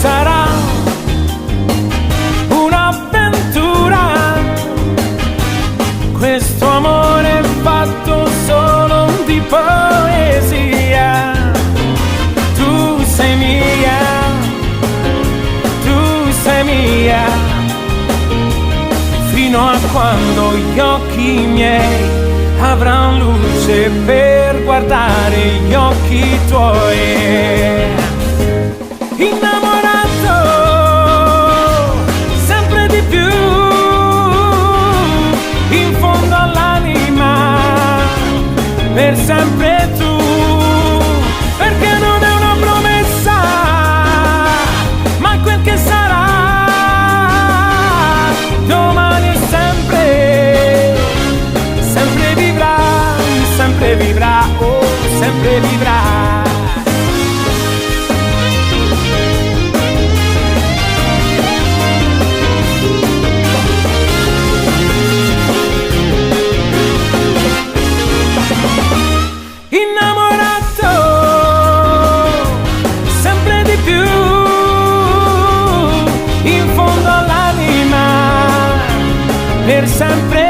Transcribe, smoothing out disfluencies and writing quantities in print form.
sarà un'avventura, questo amore è fatto solo di poesia. Tu sei mia, tu sei mia, fino a quando gli occhi miei avranno luce per guardare gli occhi tuoi. Innamorato sempre di più, in fondo all'anima, per sempre tu, perché non è una promessa, ma quel che sarà, domani e sempre, sempre vivrà, sempre vivrà, oh, sempre vivrà. Per sempre